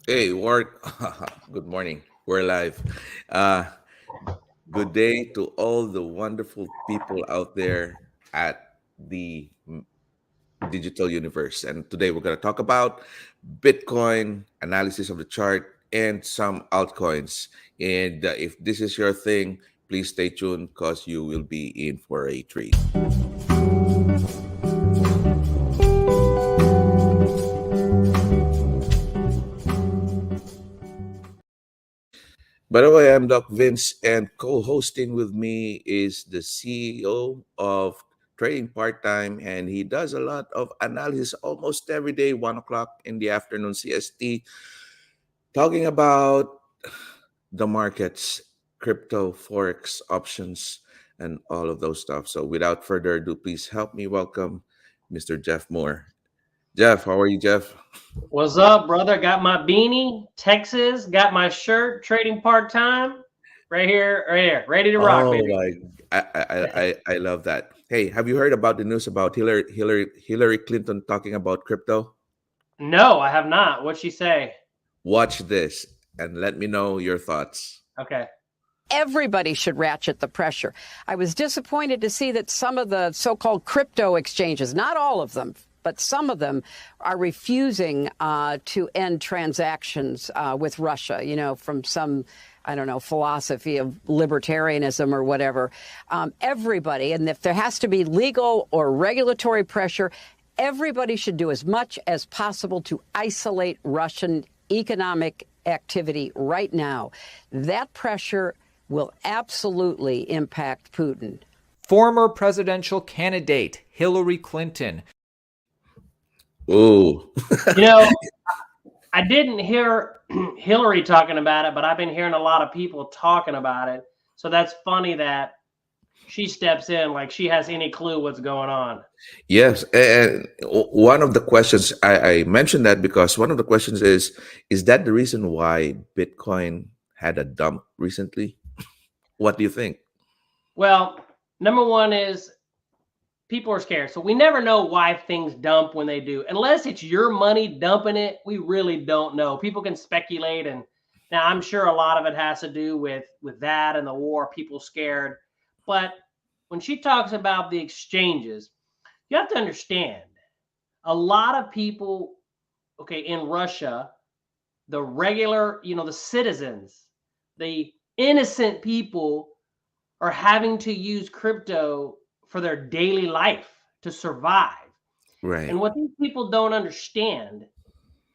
Hey, Ward. Good morning. We're live. Uh, good day to all the wonderful people out there at the digital universe. And today we're going to talk about Bitcoin, analysis of the chart, and some altcoins. And if this is your thing, please stay tuned because you will be in for a treat. By the way, I'm Doc Vince, and co-hosting with me is the CEO of Trading Part Time, and he does a lot of analysis almost every day, 1 o'clock in the afternoon CST, talking about the markets, crypto, forex, options, and all of those stuff. So, without further ado, please help me welcome Mr. Jeff Moore. Jeff, how are you, Jeff? What's up, brother? Got my beanie, Texas. Got my shirt, trading part time. Right here, ready to rock, Oh baby. my! I love that. Hey, have you heard about the news about Hillary Clinton talking about crypto? No, I have not. What'd she say? Watch this and let me know your thoughts. Okay. Everybody should ratchet the pressure. I was disappointed to see that some of the so-called crypto exchanges, not all of them, but some of them are refusing to end transactions with Russia, from some, I don't know, philosophy of libertarianism or whatever. Everybody, and if there has to be legal or regulatory pressure, everybody should do as much as possible to isolate Russian economic activity right now. That pressure will absolutely impact Putin. Former presidential candidate Hillary Clinton. Oh, You know, I didn't hear Hillary talking about it, but I've been hearing a lot of people talking about it. So that's funny that she steps in like she has any clue what's going on. yes. And one of the questions I mentioned that because one of the questions is that the reason why Bitcoin had a dump recently? What do you think? Well, number one is people are scared. So we never know why things dump when they do. Unless it's your money dumping it, we really don't know. People can speculate, and now I'm sure a lot of it has to do with that and the war, people scared. But when she talks about the exchanges, you have to understand a lot of people, okay, in Russia, the regular, the citizens, the innocent people are having to use crypto for their daily life to survive. And Right. what these people don't understand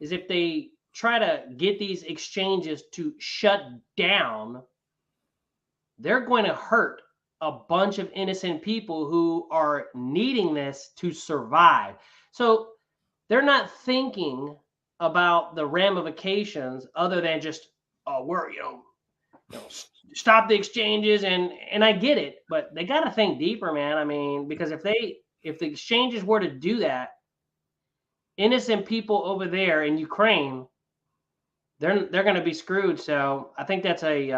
is if they try to get these exchanges to shut down, they're going to hurt a bunch of innocent people who are needing this to survive. So they're not thinking about the ramifications other than just, oh, we're, stop the exchanges, and I get it, but they got to think deeper, man. I mean, because if the exchanges were to do that, innocent people over there in Ukraine, they're going to be screwed. So I think that's a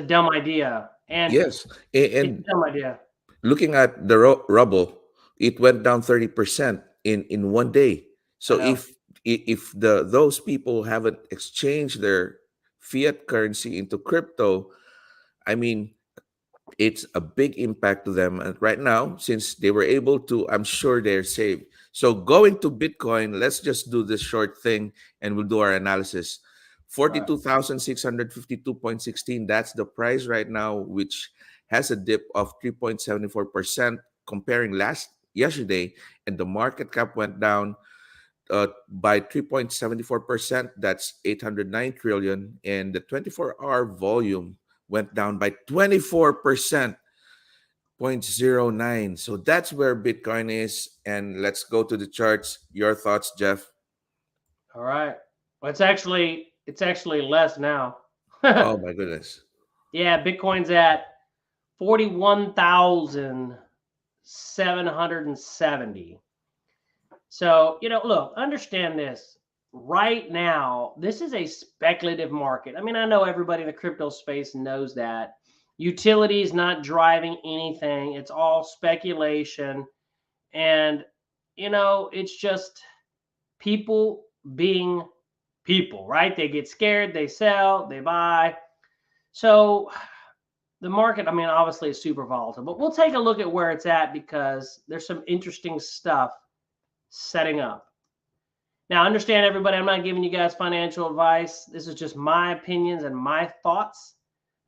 dumb idea, and Yes. it's And a dumb idea. looking at the rubble, it went down 30% in 1 day. I So know. if the those people haven't exchanged their fiat currency into crypto, I mean, it's a big impact to them. And right now, since they were able to, I'm sure they're saved. So going to Bitcoin, let's just do this short thing and we'll do our analysis. Right. 42,652.16, that's the price right now, which has a dip of 3.74% comparing yesterday, and the market cap went down by 3.74%. That's 809 trillion, and the 24-hour volume went down by 24%, 0.09. So that's where Bitcoin is. And let's go to the charts. Your thoughts, Jeff? All right. Well, it's actually less now. Oh my goodness. Yeah, Bitcoin's at 41,770. So, look, understand this. Right now, this is a speculative market. I mean, I know everybody in the crypto space knows that. Utility is not driving anything, it's all speculation. And, it's just people being people, right? They get scared, they sell, they buy. So the market, I mean, obviously is super volatile, but we'll take a look at where it's at because there's some interesting stuff setting up. Now, understand, everybody, I'm not giving you guys financial advice. This is just my opinions and my thoughts.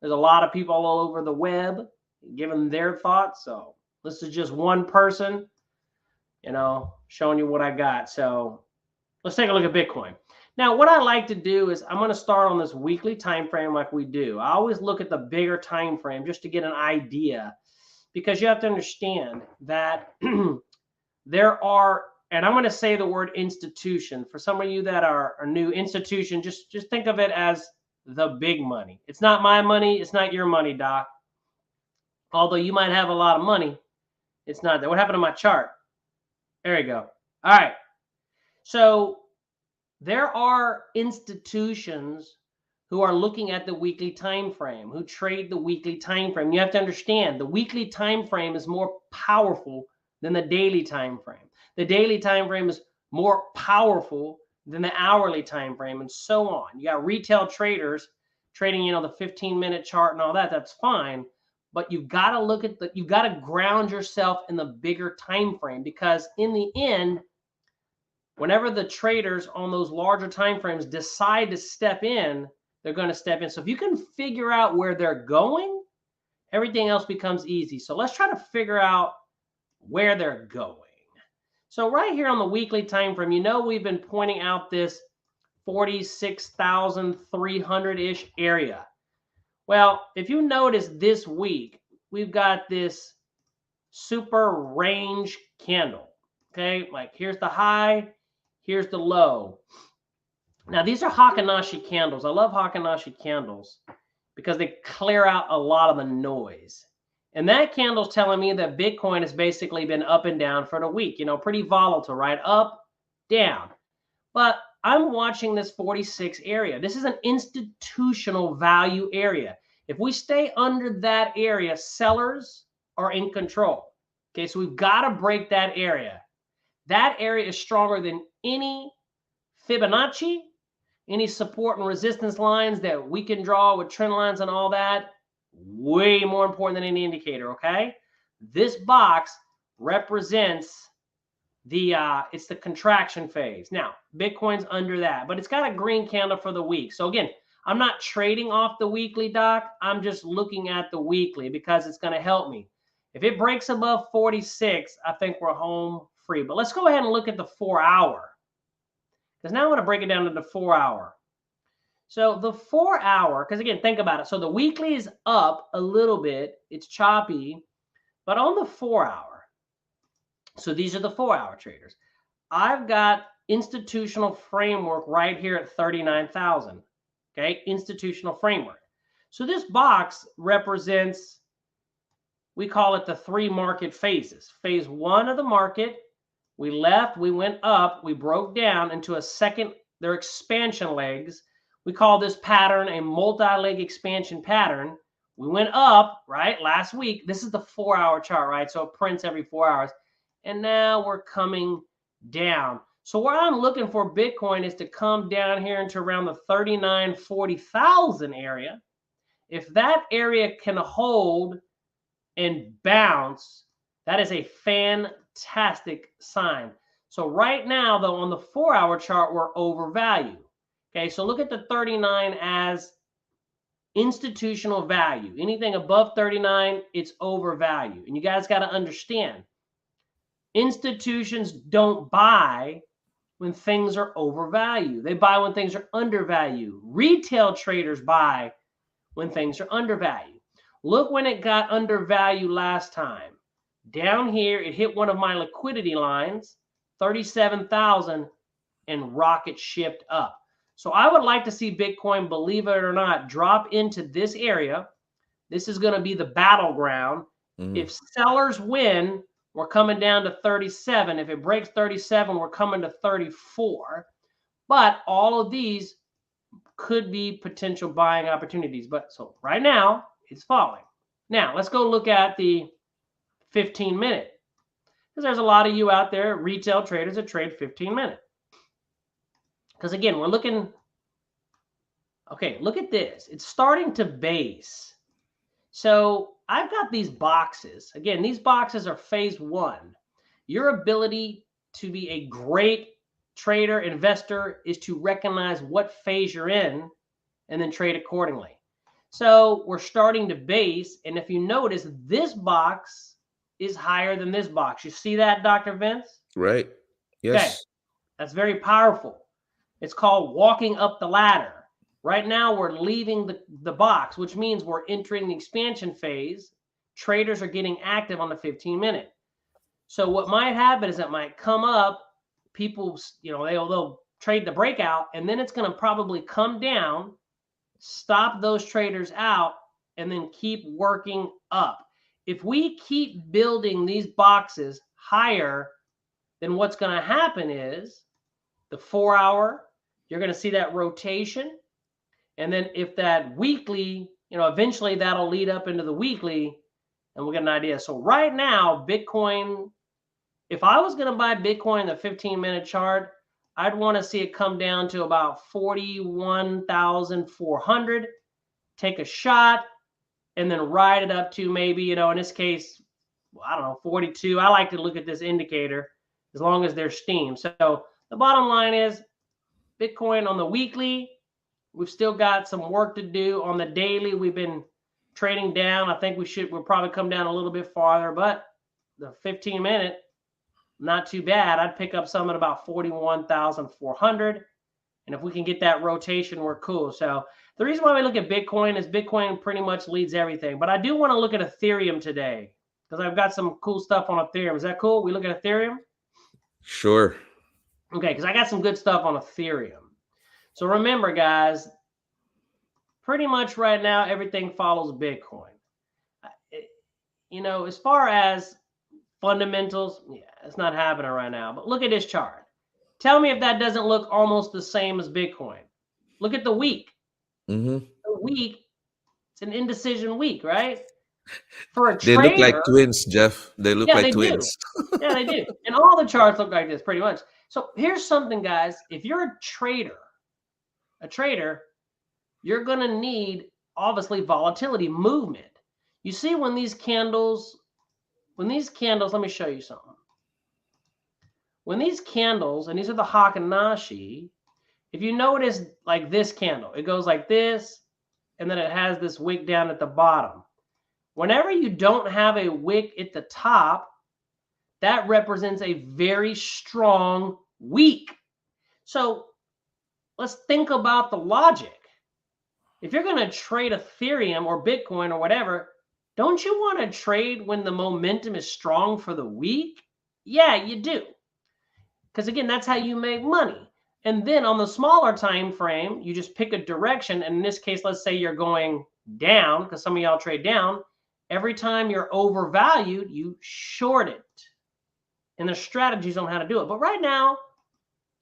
There's a lot of people all over the web giving their thoughts. So this is just one person, showing you what I got. So let's take a look at Bitcoin. Now, what I like to do is I'm going to start on this weekly time frame like we do. I always look at the bigger time frame just to get an idea, because you have to understand that there are, and I'm going to say the word institution. For some of you that are new, institution, just think of it as the big money. It's not my money. It's not your money, Doc. Although you might have a lot of money, it's not that. What happened to my chart? There you go. All right. So there are institutions who are looking at the weekly time frame, who trade the weekly time frame. You have to understand the weekly time frame is more powerful than the daily time frame. The daily time frame is more powerful than the hourly time frame, and so on. You got retail traders trading, the 15-minute chart and all that. That's fine, but you've got to look at you've got to ground yourself in the bigger time frame, because in the end, whenever the traders on those larger time frames decide to step in, they're going to step in. So if you can figure out where they're going, everything else becomes easy. So let's try to figure out where they're going. So right here on the weekly time frame, we've been pointing out this 46,300-ish area. Well, if you notice this week, we've got this super range candle. Okay, like here's the high, here's the low. Now, these are Heikin-Ashi candles. I love Heikin-Ashi candles because they clear out a lot of the noise. And that candle's telling me that Bitcoin has basically been up and down for the week, pretty volatile, right? Up, down. But I'm watching this 46 area. This is an institutional value area. If we stay under that area, sellers are in control. Okay, so we've got to break that area. That area is stronger than any Fibonacci, any support and resistance lines that we can draw with trend lines and all that. Way more important than any indicator, okay? This box represents it's the contraction phase. Now, Bitcoin's under that, but it's got a green candle for the week. So again, I'm not trading off the weekly, Doc. I'm just looking at the weekly because it's going to help me. If it breaks above 46, I think we're home free. But let's go ahead and look at the 4-hour, because now I'm going to break it down to the 4-hour. So the 4-hour, because again, think about it. So the weekly is up a little bit. It's choppy. But on the 4-hour, so these are the 4-hour traders. I've got institutional framework right here at 39,000. Okay, institutional framework. So this box represents, we call it the 3 market phases. Phase 1 of the market, we left, we went up, we broke down into a second, they're expansion legs. We call this pattern a multi-leg expansion pattern. We went up, right, last week. This is the 4-hour chart, right? So it prints every 4 hours. And now we're coming down. So what I'm looking for Bitcoin is to come down here into around the 39,000, 40,000 area. If that area can hold and bounce, that is a fantastic sign. So right now, though, on the 4-hour chart, we're overvalued. Okay, so look at the 39 as institutional value. Anything above 39, it's overvalued. And you guys got to understand, institutions don't buy when things are overvalued. They buy when things are undervalued. Retail traders buy when things are undervalued. Look when it got undervalued last time. Down here, it hit one of my liquidity lines, 37,000, and rocket shipped up. So I would like to see Bitcoin, believe it or not, drop into this area. This is going to be the battleground. If sellers win, we're coming down to 37. If it breaks 37, we're coming to 34. But all of these could be potential buying opportunities. But so right now, it's falling. Now, let's go look at the 15-minute. Because there's a lot of you out there, retail traders that trade 15-minute. Because again, we're looking Okay, look at this. It's starting to base. So I've got these boxes. Again, these boxes are phase one. Your ability to be a great trader, investor, is to recognize what phase you're in and then trade accordingly. So we're starting to base. And if you notice, this box is higher than this box. You see that, Dr. Vince? Right. Okay, Yes. that's very powerful. It's called walking up the ladder. Right now, we're leaving the box, which means we're entering the expansion phase. Traders are getting active on the 15-minute. So what might happen is it might come up, people, they'll trade the breakout, and then it's going to probably come down, stop those traders out, and then keep working up. If we keep building these boxes higher, then what's going to happen is the 4 hour, you're going to see that rotation. And then if that weekly, eventually that'll lead up into the weekly and we'll get an idea. So right now, Bitcoin, if I was going to buy Bitcoin in the 15-minute chart, I'd want to see it come down to about 41,400, take a shot, and then ride it up to maybe, in this case, I don't know, 42. I like to look at this indicator as long as there's steam. So the bottom line is Bitcoin on the weekly, we've still got some work to do. On the daily, we've been trading down. I think we'll probably come down a little bit farther, but the 15-minute, not too bad. I'd pick up some at about 41,400. And if we can get that rotation, we're cool. So the reason why we look at Bitcoin is Bitcoin pretty much leads everything. But I do want to look at Ethereum today because I've got some cool stuff on Ethereum. Is that cool? We look at Ethereum? Sure. Okay, because I got some good stuff on Ethereum. So remember, guys, pretty much right now, everything follows Bitcoin. As far as fundamentals, yeah, it's not happening right now. But look at this chart. Tell me if that doesn't look almost the same as Bitcoin. Look at the week. Mm-hmm. The week, it's an indecision week, right? For a They look like trader, twins, Jeff. They look yeah, like they do. twins. Yeah, they do. And all the charts look like this pretty much. So here's something, guys. If you're a trader, you're going to need, obviously, volatility, movement. You see when these candles, let me show you something. When these candles, and these are the Hakanashi, if you notice like this candle, it goes like this, and then it has this wick down at the bottom. Whenever you don't have a wick at the top, that represents a very strong week. So let's think about the logic. If you're going to trade Ethereum or Bitcoin or whatever, don't you want to trade when the momentum is strong for the week? Yeah, you do. Because again, that's how you make money. And then on the smaller time frame, you just pick a direction. And in this case, let's say you're going down, because some of y'all trade down. Every time you're overvalued, you short it. And there's strategies on how to do it. But right now,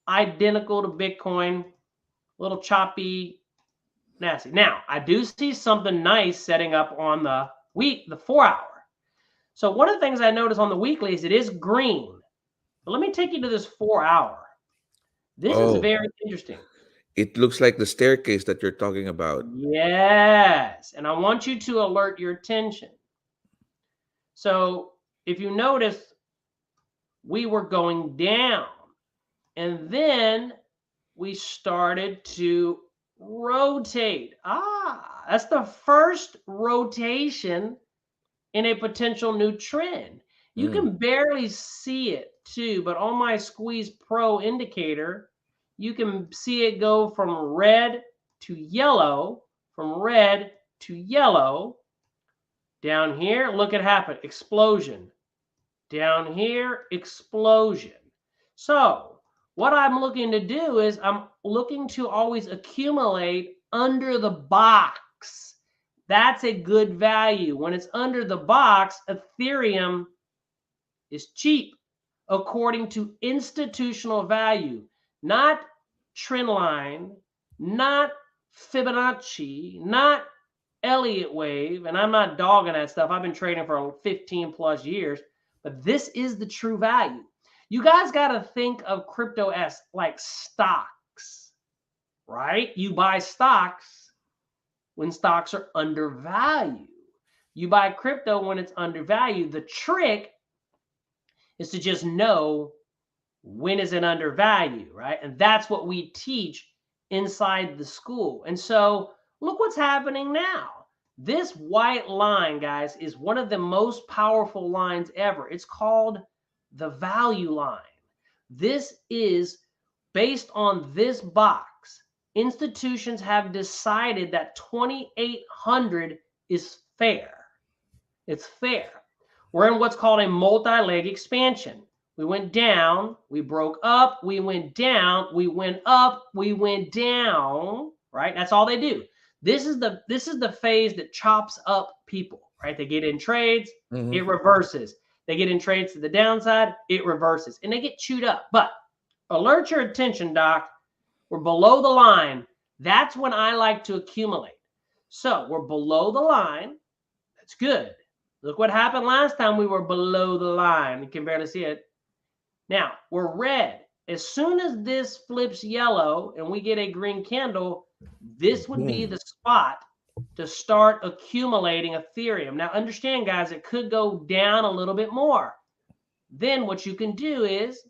identical to Bitcoin, a little choppy, nasty. Now, I do see something nice setting up on the week, the 4 hour. So one of the things I notice on the weekly is it is green. But let me take you to this 4 hour. This is very interesting. It looks like the staircase that you're talking about. Yes. And I want you to alert your attention. So if you notice, we were going down. And then we started to rotate. That's the first rotation in a potential new trend. You can barely see it too, but on my Squeeze Pro indicator, you can see it go from red to yellow, Down here, look at happen, explosion. Down here, explosion. So what I'm looking to do is I'm looking to always accumulate under the box. That's a good value. When it's under the box, Ethereum is cheap according to institutional value, not trend line, not Fibonacci, not Elliott wave. And I'm not dogging that stuff. I've been trading for 15 plus years, but this is the true value. You guys got to think of crypto as like stocks, right? You buy stocks when stocks are undervalued. You buy crypto when it's undervalued. The trick is to just know when is it undervalued, right? And that's what we teach inside the school. And so look what's happening now. This white line, guys, is one of the most powerful lines ever. It's called the value line. This is based on this box. Institutions have decided that 2,800 is fair. It's fair. We're in what's called a multi-leg expansion. We went down, we broke up, we went down, we went up, we went down, right? That's all they do. This is the phase that chops up people, right? They get in trades, it reverses. They get in trades to the downside, it reverses, and they get chewed up. But alert your attention, Doc. We're below the line. That's when I like to accumulate. So we're below the line. That's good. Look what happened last time we were below the line. You can barely see it. Now, we're red. As soon as this flips yellow and we get a green candle, this would be the spot to start accumulating Ethereum. Now, understand, guys, it could go down a little bit more. Then what you can do is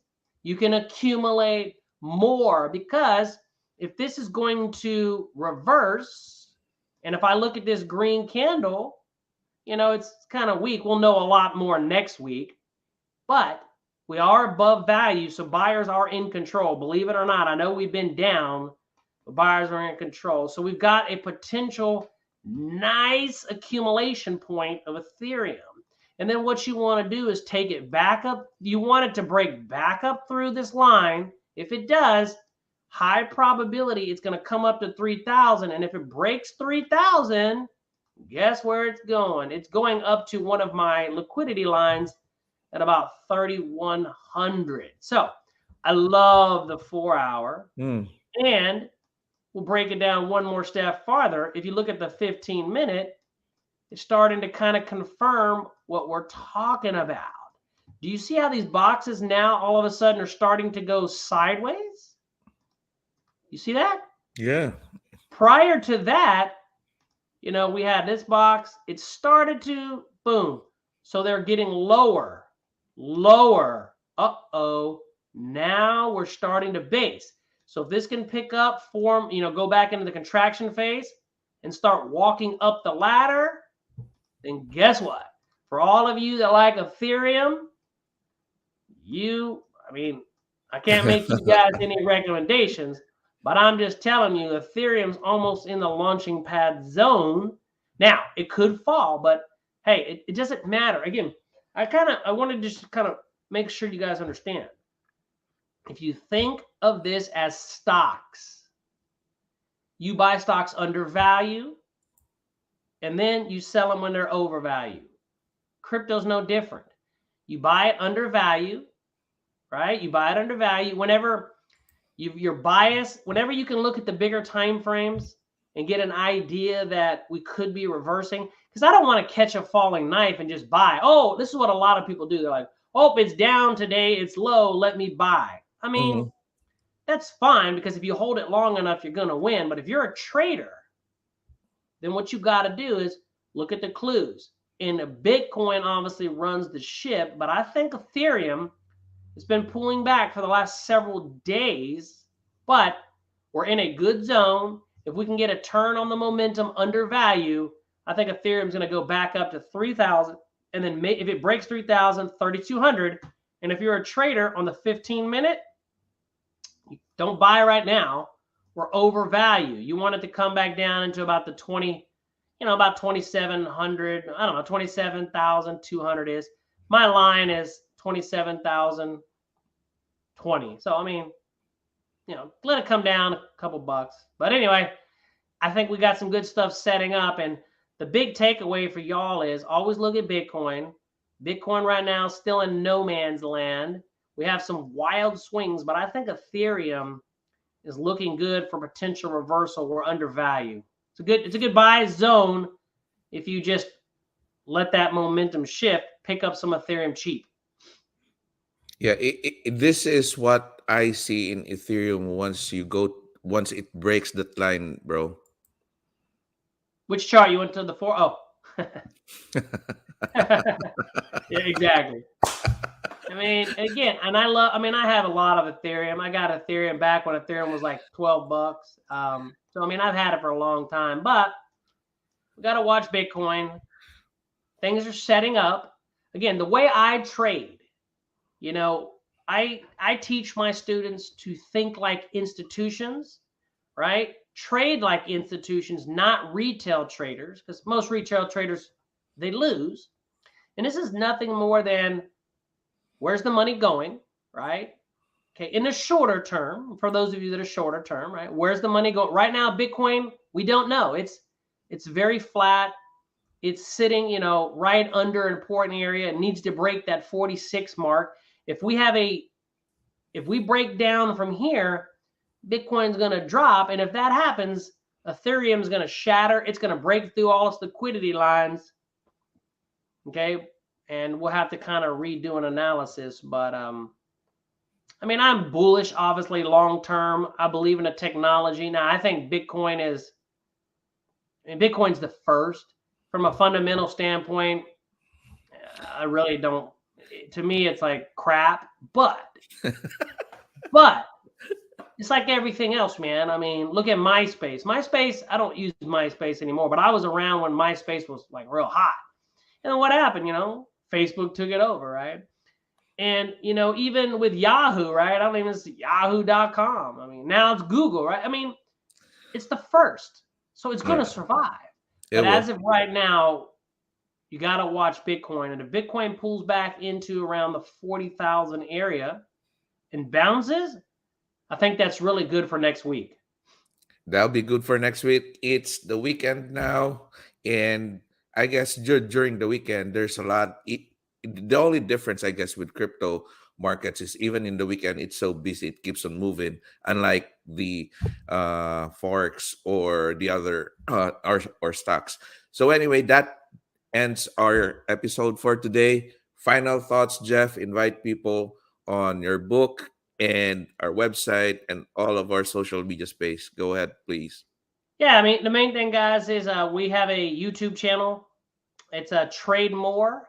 you can accumulate more, because if this is going to reverse, and if I look at this green candle, you know, it's kind of weak. We'll know a lot more next week, but we are above value, so buyers are in control. Believe it or not, I know we've been down, but buyers are in control. So we've got a potential nice accumulation point of Ethereum. And then what you want to do is take it back up. You want it to break back up through this line. If it does, high probability it's going to come up to 3,000. And if it breaks 3,000, guess where it's going? It's going up to one of my liquidity lines at about 3,100. So I love the 4 hour. And we'll break it down one more step farther. If you look at the 15-minute, it's starting to kind of confirm what we're talking about. Do you see how these boxes now all of a sudden are starting to go sideways? You see that? Yeah. Prior to that, you know, we had this box. It started to boom. So they're getting lower, lower. Uh-oh. Now we're starting to base. So if this can pick up, form, you know, go back into the contraction phase and start walking up the ladder, then guess what? For all of you that like Ethereum, I can't make you guys any recommendations, but I'm just telling you, Ethereum's almost in the launching pad zone. Now, it could fall, but hey, it doesn't matter. Again, I want to just kind of make sure you guys understand. If you think of this as stocks, you buy stocks under value, and then you sell them when they're overvalued. Crypto's no different. You buy it under value, right? You buy it under value. Whenever your bias, whenever you can look at the bigger time frames and get an idea that we could be reversing, because I don't want to catch a falling knife and just buy. Oh, this is what a lot of people do. They're like, oh, it's down today, it's low, let me buy. I mean, that's fine, because if you hold it long enough, you're going to win. But if you're a trader, then what you got to do is look at the clues. And Bitcoin obviously runs the ship, but I think Ethereum has been pulling back for the last several days, but we're in a good zone. If we can get a turn on the momentum under value, I think Ethereum's going to go back up to 3,000. And then if it breaks 3,000, 3,200. And if you're a trader on the 15-minute, don't buy right now. We're overvalued. You want it to come back down into about the 20, about 2,700. I don't know, 27,200 is. My line is 27,020. So, I mean, let it come down a couple bucks. But anyway, I think we got some good stuff setting up. And the big takeaway for y'all is always look at Bitcoin. Bitcoin right now is still in no man's land. We have some wild swings, but I think Ethereum is looking good for potential reversal. We're undervalued. It's a good buy zone if you just let that momentum shift, pick up some Ethereum cheap. Yeah, this is what I see in Ethereum. Once you go once it breaks that line, bro? Which chart you went to the four? Oh, yeah, exactly. I mean, again, and I mean, I have a lot of Ethereum. I got Ethereum back when Ethereum was like $12. So I mean, I've had it for a long time, but we got to watch Bitcoin. Things are setting up. Again, the way I trade, you know, I teach my students to think like institutions, right? Trade like institutions, not retail traders, because most retail traders, they lose. And this is nothing more than where's the money going, right? Okay, in the shorter term, for those of you that are shorter term, right? Where's the money going? Right now, Bitcoin, we don't know. It's very flat. It's sitting, you know, right under an important area. It needs to break that 46 mark. If we break down from here, Bitcoin's going to drop. And if that happens, Ethereum's going to shatter. It's going to break through all its liquidity lines. Okay. And we'll have to kind of redo an analysis. But I mean, I'm bullish, obviously, long term. I believe in the technology. Now, I think Bitcoin's the first. From a fundamental standpoint, I really don't. To me, it's like crap. But it's like everything else, man. I mean, look at MySpace. MySpace, I don't use MySpace anymore, but I was around when MySpace was like real hot. And then what happened, you know? Facebook took it over, right? And, you know, even with Yahoo, right? I don't even see yahoo.com. I mean, now it's Google, right? I mean, it's the first. So it's going to survive. But as of right now, you got to watch Bitcoin. And if Bitcoin pulls back into around the 40,000 area and bounces, I think that's really good for next week. That'll be good for next week. It's the weekend now. And I guess during the weekend, there's a lot. The only difference, I guess, with crypto markets is even in the weekend, it's so busy, it keeps on moving, unlike the Forex or the other or stocks. So anyway, that ends our episode for today. Final thoughts, Jeff. Invite people on your book and our website and all of our social media space. Go ahead, please. Yeah, I mean, the main thing, guys, is we have a YouTube channel. It's a Trade More,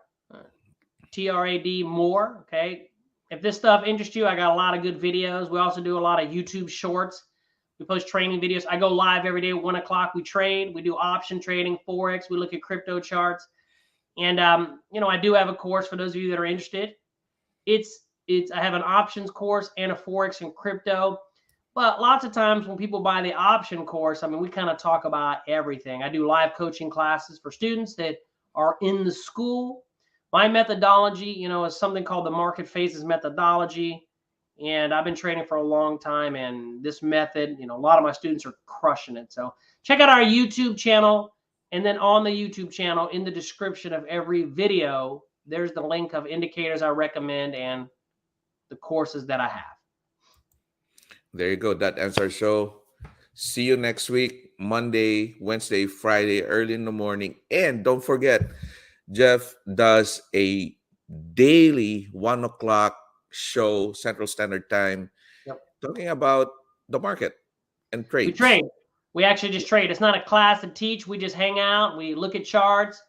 TRAD More. Okay. If this stuff interests you, I got a lot of good videos. We also do a lot of YouTube shorts. We post training videos. I go live every day at 1 o'clock. We trade. We do option trading, Forex. We look at crypto charts. And, you know, I do have a course for those of you that are interested. I have an options course and a Forex and crypto. But lots of times when people buy the option course, I mean, we kind of talk about everything. I do live coaching classes for students that are in the school. My methodology, you know, is something called the market phases methodology. And I've been trading for a long time. And this method, you know, a lot of my students are crushing it. So check out our YouTube channel. And then on the YouTube channel, in the description of every video, there's the link of indicators I recommend and the courses that I have. There you go. That ends our show. See you next week, Monday, Wednesday, Friday, early in the morning. And don't forget, Jeff does a daily 1 o'clock show, Central Standard Time, talking about the market and trade. We trade. We actually just trade. It's not a class to teach. We just hang out. We look at charts.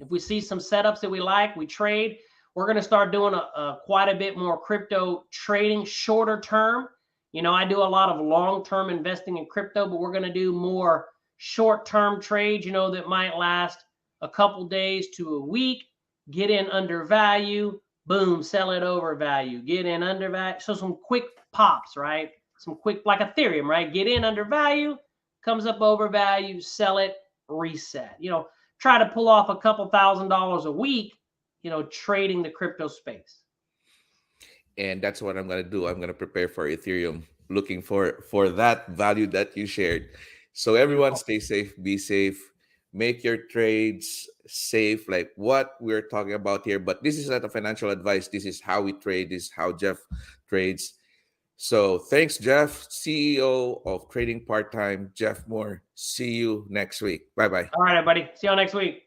If we see some setups that we like, we trade. We're going to start doing quite a bit more crypto trading, shorter term. You know, I do a lot of long-term investing in crypto, but we're going to do more short-term trades, you know, that might last a couple days to a week. Get in under value, boom, sell it over value. Get in under value. So some quick pops, right? Some quick, like Ethereum, right? Get in under value, comes up over value, sell it, reset. You know, try to pull off a couple $1,000s a week, you know, trading the crypto space. And that's what I'm going to do. I'm going to prepare for Ethereum, looking for that value that you shared. So everyone stay safe, be safe, make your trades safe, like what we're talking about here. But this is not a financial advice. This is how we trade. This is how Jeff trades. So thanks, Jeff, CEO of Trading Part-Time, Jeff Moore. See you next week. Bye-bye. All right, everybody. See y'all next week.